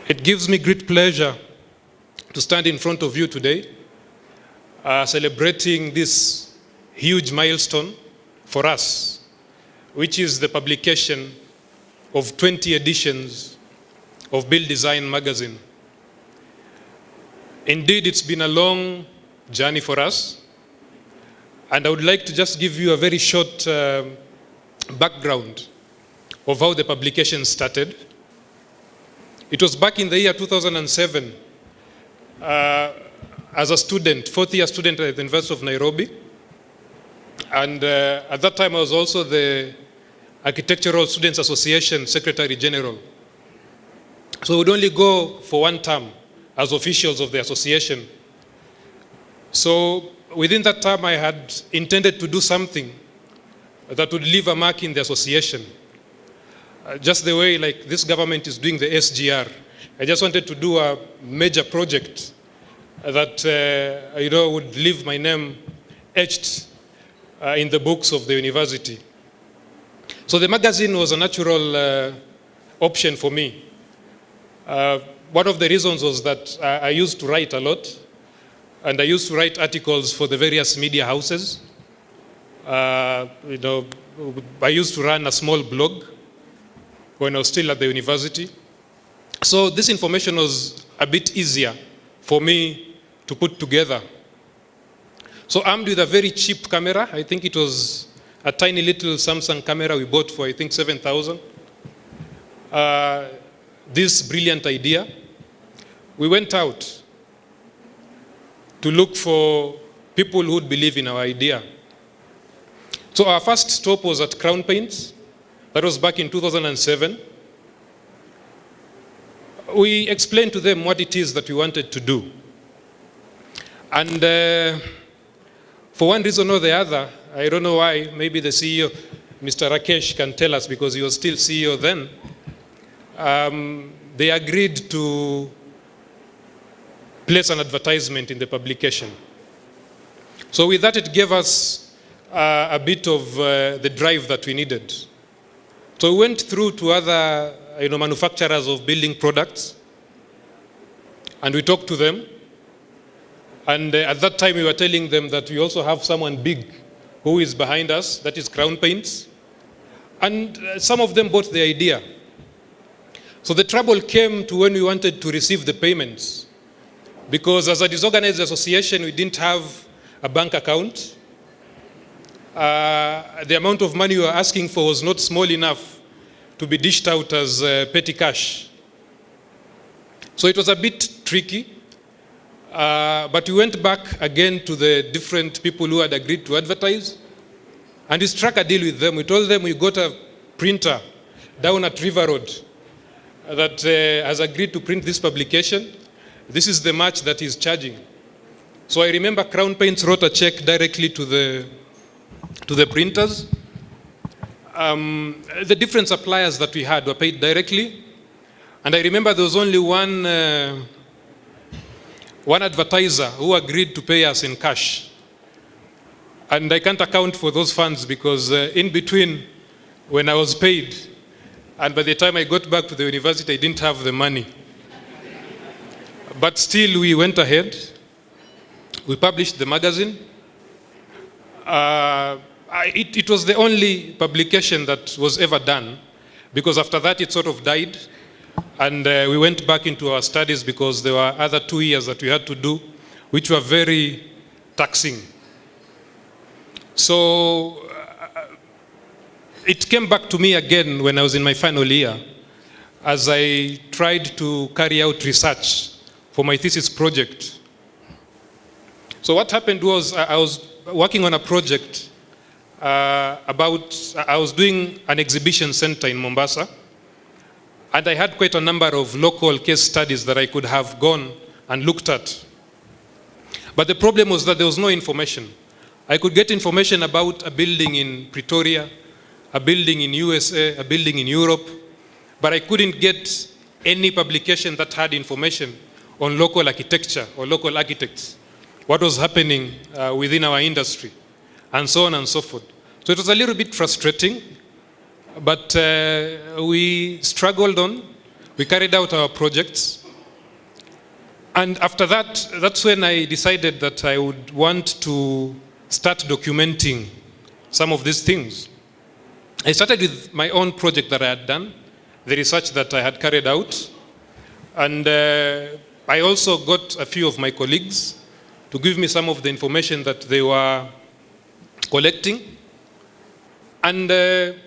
It gives me great pleasure to stand in front of you today, celebrating this huge milestone for us, which is the publication of 20 editions of BUILDesign Magazine. Indeed, it's been a long journey for us, and I would like to just give you a very short background of how the publication started. It was back in the year 2007 as a student, fourth-year student at the University of Nairobi. And at that time, I was also the Architectural Students Association Secretary General. So we'd only go for one term as officials of the association. So within that term, I had intended to do something that would leave a mark in the association. Just the way like this government is doing the SGR. I just wanted to do a major project that would leave my name etched in the books of the university. So the magazine was a natural option for me. One of the reasons was that I used to write a lot, and I used to write articles for the various media houses. I used to run a small blog when I was still at the university. So this information was a bit easier for me to put together. So armed with a very cheap camera, I think it was a tiny little Samsung camera we bought for, I think, 7,000. This brilliant idea, we went out to look for people who would believe in our idea. So our first stop was at Crown Paints. That was back in 2007. We explained to them what it is that we wanted to do. And for one reason or the other, I don't know why, maybe the CEO, Mr. Rakesh, can tell us because he was still CEO then, they agreed to place an advertisement in the publication. So with that, it gave us a bit of the drive that we needed. So we went through to other manufacturers of building products, and we talked to them. And at that time, we were telling them that we also have someone big who is behind us, that is Crown Paints. And some of them bought the idea. So the trouble came to when we wanted to receive the payments, because as a disorganized association, we didn't have a bank account. The amount of money we were asking for was not small enough to be dished out as petty cash. So it was a bit tricky, but we went back again to the different people who had agreed to advertise, and we struck a deal with them. We told them we got a printer down at River Road that has agreed to print this publication. This is the much that he's charging. So I remember Crown Paints wrote a check directly to the printers. The different suppliers that we had were paid directly. And I remember there was only one advertiser who agreed to pay us in cash. And I can't account for those funds because in between, when I was paid, and by the time I got back to the university, I didn't have the money. But still, we went ahead. We published the magazine. It was the only publication that was ever done, because after that it sort of died, and we went back into our studies because there were other 2 years that we had to do, which were very taxing. So it came back to me again when I was in my final year, as I tried to carry out research for my thesis project. So what happened was I was working on a project I was doing an exhibition center in Mombasa, and I had quite a number of local case studies that I could have gone and looked at. But the problem was that there was no information. I could get information about a building in Pretoria, a building in USA, a building in Europe, but I couldn't get any publication that had information on local architecture or local architects, what was happening within our industry, and so on and so forth. So it was a little bit frustrating, but we struggled on. We carried out our projects. And after that, that's when I decided that I would want to start documenting some of these things. I started with my own project that I had done, the research that I had carried out. And I also got a few of my colleagues to give me some of the information that they were collecting. And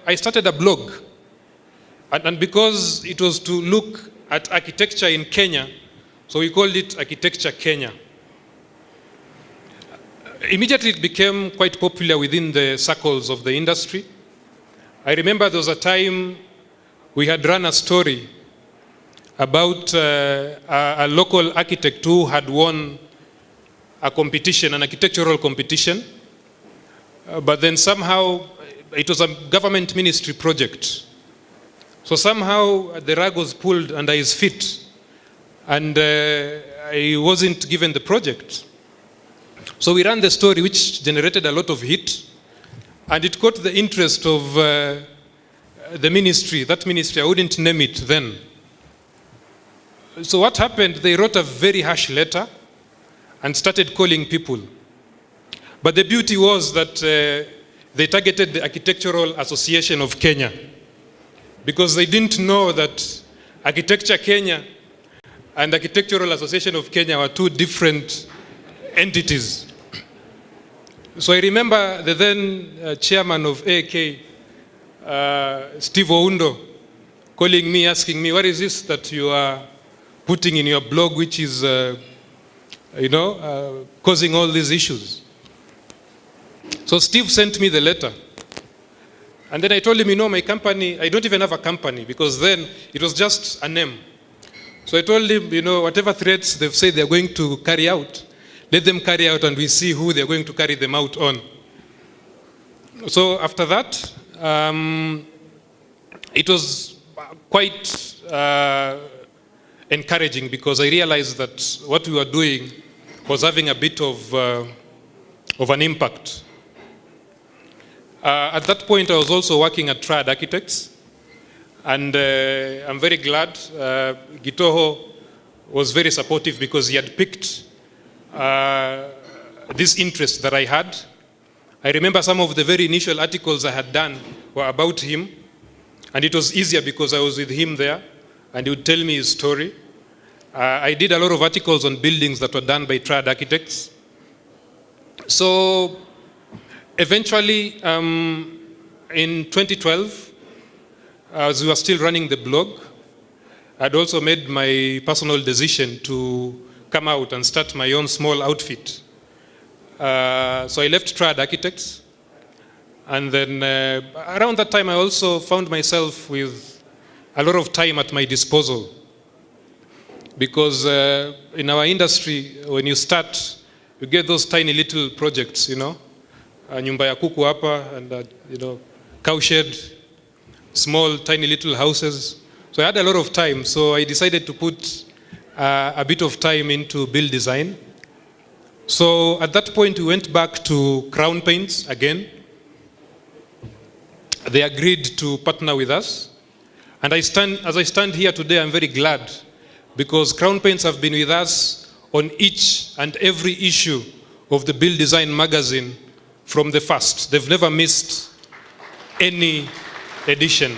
I started a blog. And because it was to look at architecture in Kenya, so we called it Architecture Kenya. Immediately it became quite popular within the circles of the industry. I remember there was a time we had run a story about a local architect who had won a competition, an architectural competition, but then somehow it was a government ministry project. So somehow the rug was pulled under his feet and he wasn't given the project. So we ran the story, which generated a lot of hit, and it caught the interest of the ministry. That ministry, I wouldn't name it then. So what happened, they wrote a very harsh letter and started calling people. But the beauty was that they targeted the Architectural Association of Kenya, because they didn't know that Architecture Kenya and Architectural Association of Kenya were two different entities. So I remember the then chairman of AK, Steve Oundo, calling me, asking me, what is this that you are putting in your blog, which is, causing all these issues? So Steve sent me the letter. And then I told him, my company, I don't even have a company, because then it was just a name. So I told him, whatever threats they've said they're going to carry out, let them carry out and we see who they're going to carry them out on. So after that, it was quite encouraging, because I realized that what we were doing was having a bit of an impact. At that point, I was also working at Trad Architects, and I'm very glad Gitoho was very supportive, because he had picked this interest that I had. I remember some of the very initial articles I had done were about him, and it was easier because I was with him there, and he would tell me his story. I did a lot of articles on buildings that were done by Trad Architects. So eventually, in 2012, as we were still running the blog, I'd also made my personal decision to come out and start my own small outfit. So I left Trad Architects, and then around that time I also found myself with a lot of time at my disposal, because in our industry, when you start, you get those tiny little projects, nyumba ya kuku hapa, and cowshed, small tiny little houses. So I had a lot of time, so I decided to put a bit of time into BUILDesign. So at that point, we went back to Crown Paints again. They agreed to partner with us. And as I stand here today, I'm very glad, because Crown Paints have been with us on each and every issue of the BUILDesign Magazine from the first. They've never missed any edition.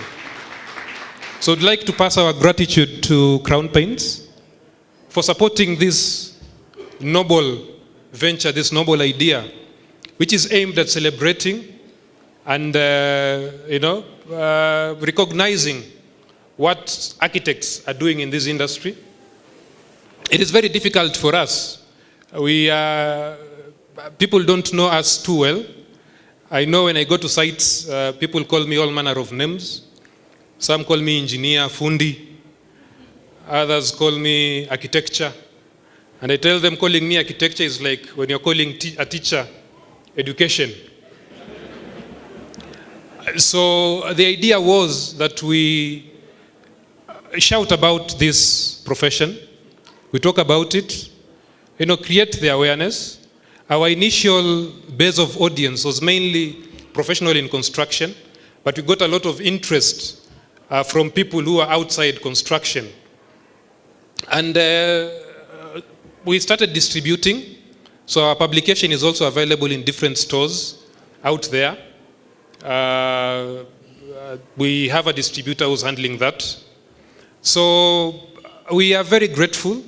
So I'd like to pass our gratitude to Crown Paints for supporting this noble venture, this noble idea, which is aimed at celebrating and recognizing what architects are doing in this industry. It is very difficult for us. People don't know us too well. I know when I go to sites, people call me all manner of names. Some call me engineer, fundi. Others call me architecture. And I tell them calling me architecture is like when you're calling a teacher education. So the idea was that we shout about this profession. We talk about it, create the awareness. Our initial base of audience was mainly professional in construction, but we got a lot of interest from people who are outside construction, And we started distributing. So our publication is also available in different stores out there. We have a distributor who's handling that. So we are very grateful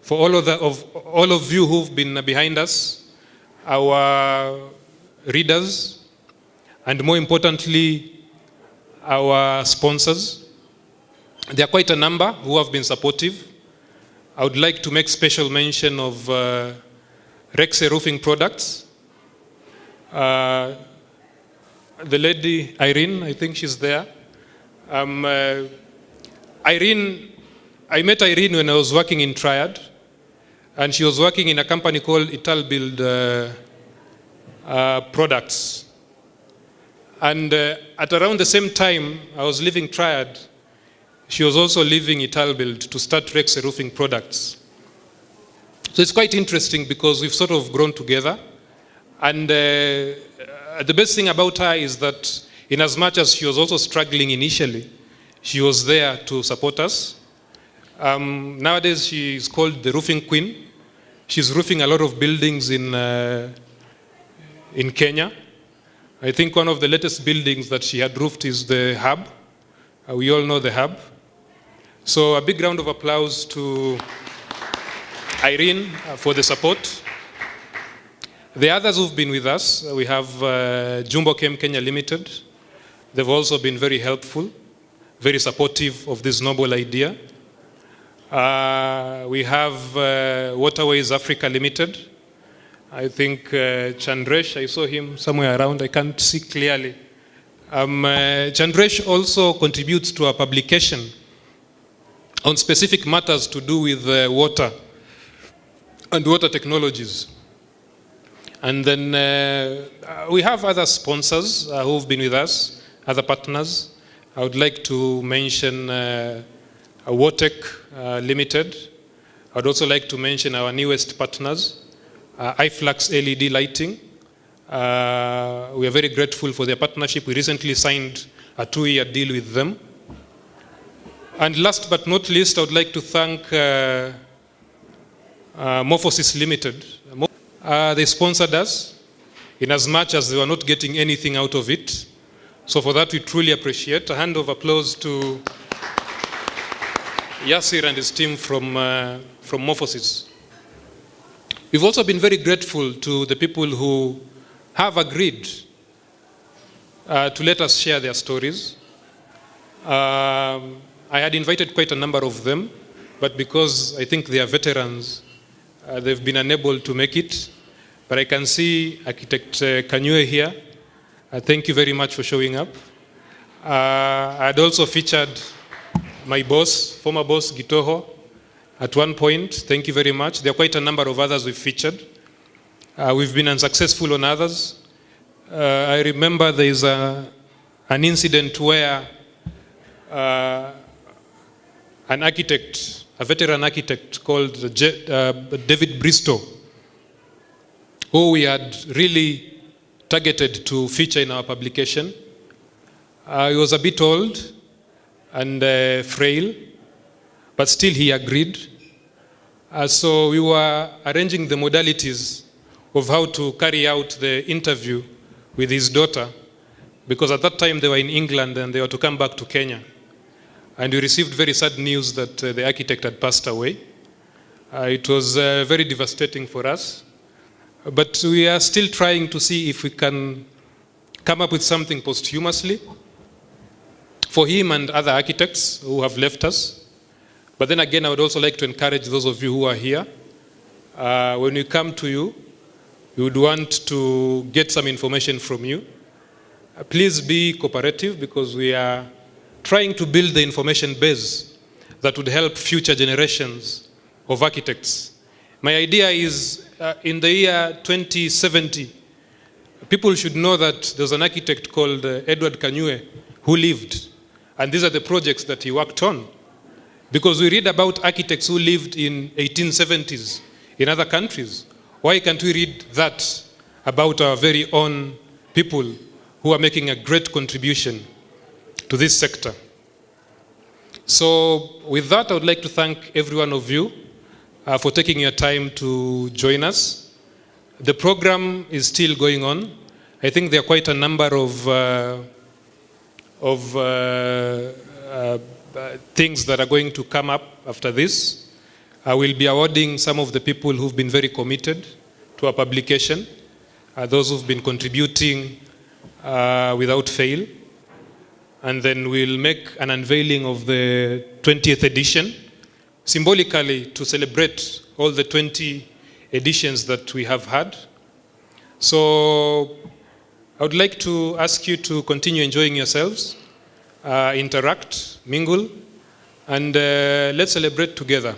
for all of you who've been behind us, our readers, and more importantly, our sponsors. There are quite a number who have been supportive. I would like to make special mention of Rexe Roofing Products. The lady, Irene, I think she's there. Irene, I met Irene when I was working in Triad, and she was working in a company called BUILDesign Products. And at around the same time I was leaving Triad, she was also leaving Italbuild to start Rexe Roofing Products. So it's quite interesting because we've sort of grown together. And the best thing about her is that in as much as she was also struggling initially, she was there to support us. Nowadays she is called the Roofing Queen. She's roofing a lot of buildings in Kenya. I think one of the latest buildings that she had roofed is the Hub. We all know the Hub. So a big round of applause to Irene for the support. The others who've been with us, we have Jumbo Chem Kenya Limited. They've also been very helpful, very supportive of this noble idea. We have Waterways Africa Limited. I think Chandresh, I saw him somewhere around, I can't see clearly. Chandresh also contributes to a publication on specific matters to do with water and water technologies. And then we have other sponsors who've been with us, other partners. I would like to mention Watec Limited. I would also like to mention our newest partners, iFlux LED Lighting. We are very grateful for their partnership. We recently signed a 2-year deal with them. And last but not least, I would like to thank Morphosis Limited. They sponsored us in as much as they were not getting anything out of it. So for that, we truly appreciate. A hand of applause to Yasir and his team from Morphosis. We've also been very grateful to the people who have agreed to let us share their stories. I had invited quite a number of them, but because I think they are veterans, they've been unable to make it. But I can see Architect Kanyue here. Thank you very much for showing up. I had also featured my boss, former boss, Gitoho, at one point. Thank you very much. There are quite a number of others we've featured. We've been unsuccessful on others. I remember there is an incident where an architect, a veteran architect called David Bristow, who we had really targeted to feature in our publication. He was a bit old and frail, but still he agreed. So we were arranging the modalities of how to carry out the interview with his daughter, because at that time they were in England and they were to come back to Kenya. And we received very sad news that the architect had passed away. It was very devastating for us. But we are still trying to see if we can come up with something posthumously for him and other architects who have left us. But then again, I would also like to encourage those of you who are here. When we come to you, we would want to get some information from you. Please be cooperative, because we are trying to build the information base that would help future generations of architects. My idea is in the year 2070, people should know that there's an architect called Edward Kanyue who lived. And these are the projects that he worked on. Because we read about architects who lived in 1870s in other countries. Why can't we read that about our very own people who are making a great contribution to this sector? So with that, I would like to thank every one of you for taking your time to join us. The program is still going on. I think there are quite a number of things that are going to come up after this. I will be awarding some of the people who've been very committed to our publication, those who've been contributing without fail. And then we'll make an unveiling of the 20th edition, symbolically to celebrate all the 20 editions that we have had. So I would like to ask you to continue enjoying yourselves, interact, mingle, and let's celebrate together.